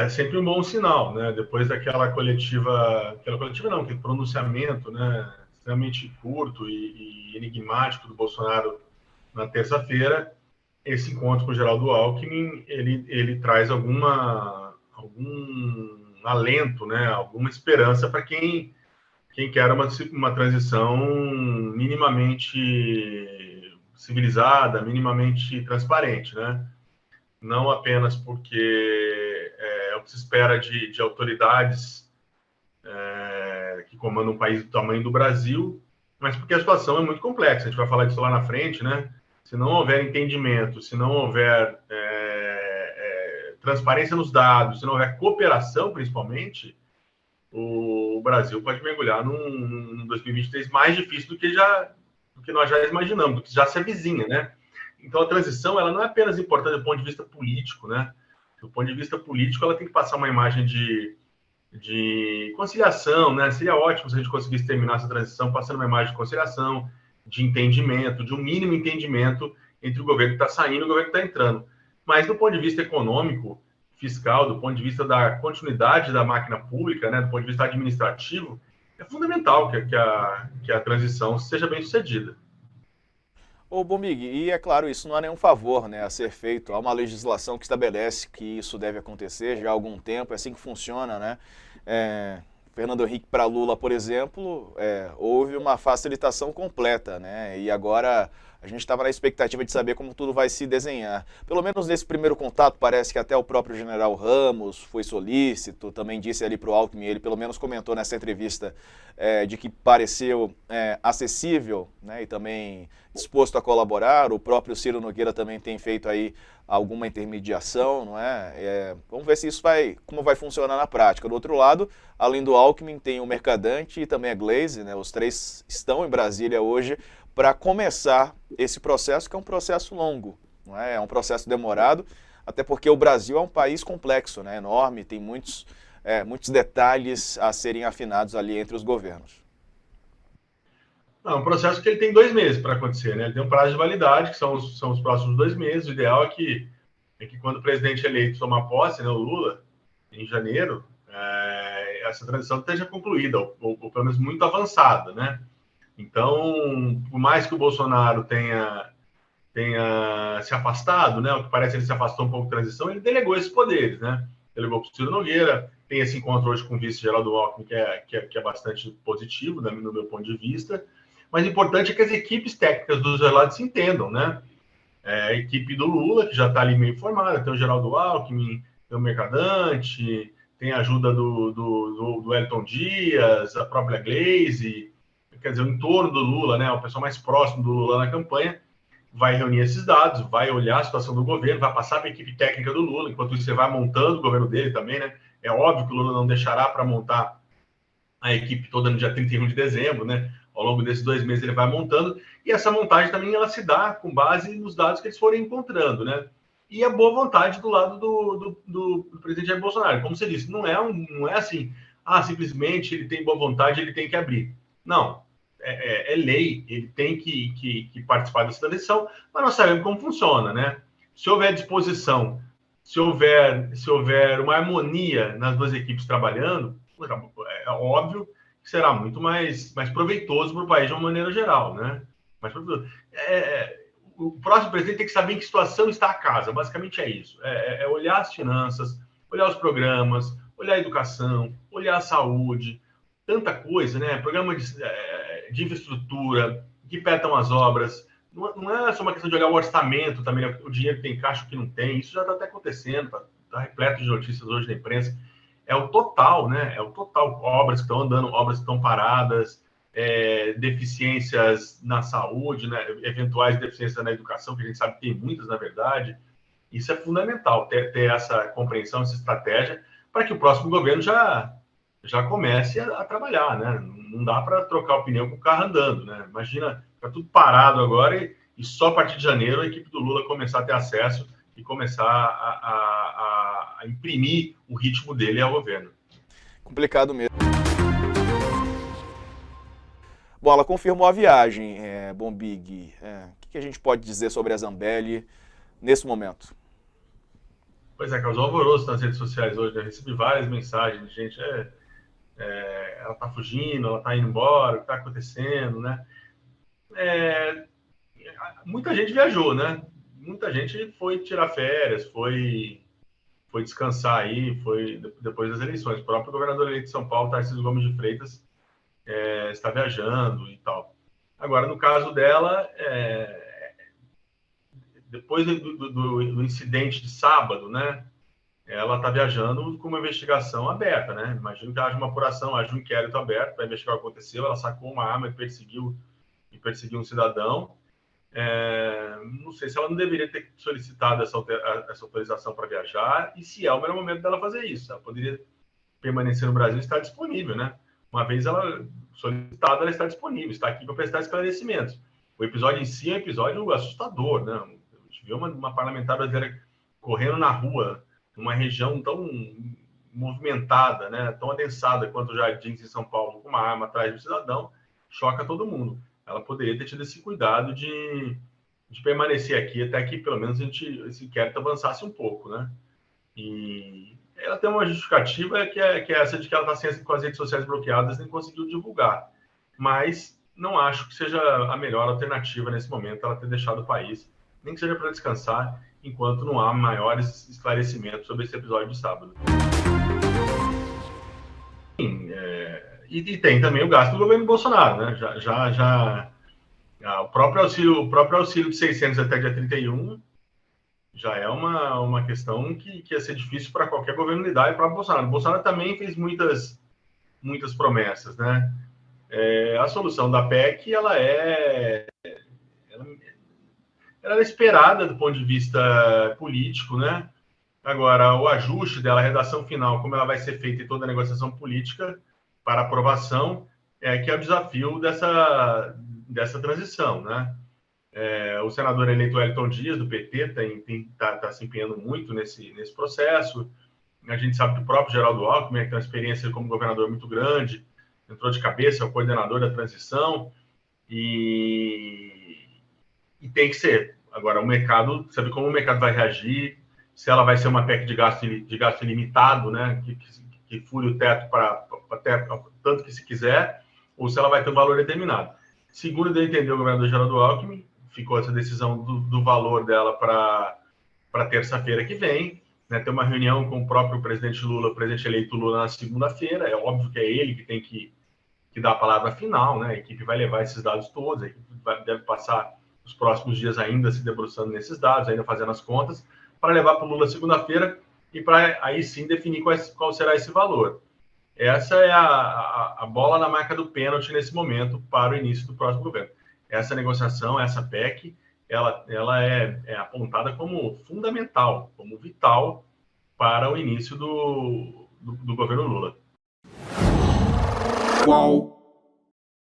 É sempre um bom sinal, né? Depois daquela coletiva não, aquele pronunciamento, né, extremamente curto e enigmático do Bolsonaro na terça-feira, esse encontro com o Geraldo Alckmin, ele traz algum alento, né, alguma esperança para quem quer uma transição minimamente civilizada, minimamente transparente, né? Não apenas porque é o que se espera de autoridades que comandam um país do tamanho do Brasil, mas porque a situação é muito complexa. A gente vai falar disso lá na frente, né? Se não houver entendimento, se não houver transparência nos dados, se não houver cooperação, principalmente, o Brasil pode mergulhar num 2023 mais difícil do que nós já imaginamos, do que já se avizinha, né? Então, a transição ela não é apenas importante do ponto de vista político, né? Do ponto de vista político, ela tem que passar uma imagem de conciliação, né? Seria ótimo se a gente conseguisse terminar essa transição passando uma imagem de conciliação, de entendimento, de um mínimo entendimento entre o governo que está saindo e o governo que está entrando. Mas, do ponto de vista econômico, fiscal, do ponto de vista da continuidade da máquina pública, né? Do ponto de vista administrativo, é fundamental que a transição seja bem sucedida. Ô, Bombig, e é claro, isso não é nenhum favor, né, a ser feito. Há uma legislação que estabelece que isso deve acontecer já há algum tempo, é assim que funciona, né? Fernando Henrique para Lula, por exemplo, houve uma facilitação completa, né? E agora a gente estava na expectativa de saber como tudo vai se desenhar. Pelo menos nesse primeiro contato, parece que até o próprio general Ramos foi solícito, também disse ali para o Alckmin, ele pelo menos comentou nessa entrevista de que pareceu acessível, né, e também disposto a colaborar. O próprio Ciro Nogueira também tem feito aí alguma intermediação, não é? Vamos ver se isso como vai funcionar na prática. Do outro lado, além do Alckmin, tem o Mercadante e também a Glaze, né? Os três estão em Brasília hoje para começar esse processo, que é um processo longo, não é? É um processo demorado, até porque o Brasil é um país complexo, né? Enorme, tem muitos detalhes a serem afinados ali entre os governos. Não, é um processo que ele tem 2 meses para acontecer, né? Ele tem um prazo de validade, que são os próximos 2 meses. O ideal é que quando o presidente eleito tomar posse, né, o Lula, em janeiro, essa transição esteja concluída, ou pelo menos muito avançada, né? Então, por mais que o Bolsonaro tenha se afastado, né? O que parece que ele se afastou um pouco da transição, ele delegou esses poderes, né? Delegou para o Ciro Nogueira, tem esse encontro hoje com o vice-geral do Alckmin, que é bastante positivo, né, no meu ponto de vista. Mas o importante é que as equipes técnicas dos dois lados se entendam, né? A equipe do Lula, que já está ali meio formada, tem o Geraldo Alckmin, tem o Mercadante, tem a ajuda do Elton Dias, a própria Glaze, quer dizer, o entorno do Lula, né? O pessoal mais próximo do Lula na campanha, vai reunir esses dados, vai olhar a situação do governo, vai passar para a equipe técnica do Lula, enquanto isso você vai montando o governo dele também, né? É óbvio que o Lula não deixará para montar a equipe toda no dia 31 de dezembro, né? Ao longo desses 2 meses ele vai montando, e essa montagem também ela se dá com base nos dados que eles forem encontrando, né? E a boa vontade do lado do presidente Jair Bolsonaro. Como você disse, não é assim, simplesmente ele tem boa vontade, ele tem que abrir. Não, é lei, ele tem que participar dessa transição, mas nós sabemos como funciona, né? Se houver disposição, se houver uma harmonia nas duas equipes trabalhando, é óbvio que será muito mais proveitoso para o país de uma maneira geral, né? O próximo presidente tem que saber em que situação está a casa, basicamente é isso. É olhar as finanças, olhar os programas, olhar a educação, olhar a saúde, tanta coisa, né? Programa de infraestrutura, que petam as obras. Não é só uma questão de olhar o orçamento também, né? O dinheiro que tem caixa, o que não tem. Isso já está até acontecendo, está repleto de notícias hoje na imprensa. É o total, né? É o total. Obras que estão andando, obras que estão paradas, deficiências na saúde, né? Eventuais deficiências na educação, que a gente sabe que tem muitas, na verdade. Isso é fundamental, ter essa compreensão, essa estratégia, para que o próximo governo já comece a trabalhar, né? Não dá para trocar o pneu com o carro andando, né? Imagina, ficar tudo parado agora e só a partir de janeiro a equipe do Lula começar a ter acesso e começar a imprimir o ritmo dele ao governo. Complicado mesmo. Bom, ela confirmou a viagem, Bombig. O que a gente pode dizer sobre a Zambelli nesse momento? Pois é, causou alvoroço nas redes sociais hoje, né? Eu recebi várias mensagens de gente, ela tá fugindo, ela tá indo embora, o que tá acontecendo, né? É, muita gente viajou, né? Muita gente foi tirar férias, foi descansar aí, foi depois das eleições. O próprio governador eleito de São Paulo, Tarcísio Gomes de Freitas, está viajando e tal. Agora, no caso dela, depois do incidente de sábado, né? Ela está viajando com uma investigação aberta, né? Imagino que haja uma apuração, haja um inquérito aberto para investigar o que aconteceu. Ela sacou uma arma e perseguiu um cidadão. Não sei se ela não deveria ter solicitado essa autorização para viajar e se é o melhor momento dela fazer isso. Ela poderia permanecer no Brasil e estar disponível, né? Uma vez ela solicitada, ela está disponível, está aqui para prestar esclarecimentos. O episódio em si é um episódio assustador, né? A gente viu uma parlamentar brasileira correndo na rua, numa região tão movimentada, né? Tão adensada quanto os Jardins em São Paulo, com uma arma atrás do cidadão, choca todo mundo. Ela poderia ter tido esse cuidado de permanecer aqui até que, pelo menos, esse inquérito avançasse um pouco, né? E ela tem uma justificativa que é essa de que ela está com as redes sociais bloqueadas e nem conseguiu divulgar. Mas não acho que seja a melhor alternativa nesse momento ela ter deixado o país, nem que seja para descansar, enquanto não há maiores esclarecimentos sobre esse episódio de sábado. E tem também o gasto do governo Bolsonaro, né? O próprio auxílio de 600 até dia 31 já é uma questão que ia ser difícil para qualquer governo lidar e para o Bolsonaro. O Bolsonaro também fez muitas promessas, né? A solução da PEC, ela era esperada do ponto de vista político, né? Agora, o ajuste dela, a redação final, como ela vai ser feita em toda a negociação política para aprovação, que é o desafio dessa transição, né? O senador eleito Wellington Dias, do PT, está se empenhando muito nesse processo. A gente sabe que o próprio Geraldo Alckmin, que tem uma experiência como governador muito grande, entrou de cabeça, é o coordenador da transição, e tem que ser. Agora, o mercado, sabe como o mercado vai reagir, se ela vai ser uma PEC de gasto ilimitado, né, que fure o teto para tanto que se quiser, ou se ela vai ter um valor determinado. Segundo eu entender o governador Geraldo Alckmin, ficou essa decisão do valor dela para terça-feira que vem, né? Tem uma reunião com o próprio presidente Lula, o presidente eleito Lula, na segunda-feira. É óbvio que é ele que tem que dar a palavra final, né? A equipe vai levar esses dados todos, a equipe deve passar os próximos dias ainda se debruçando nesses dados, ainda fazendo as contas, para levar para o Lula segunda-feira e para aí sim definir qual será esse valor. Essa é a bola na marca do pênalti nesse momento para o início do próximo governo. Essa negociação, essa PEC, ela é apontada como fundamental, como vital para o início do governo Lula. Qual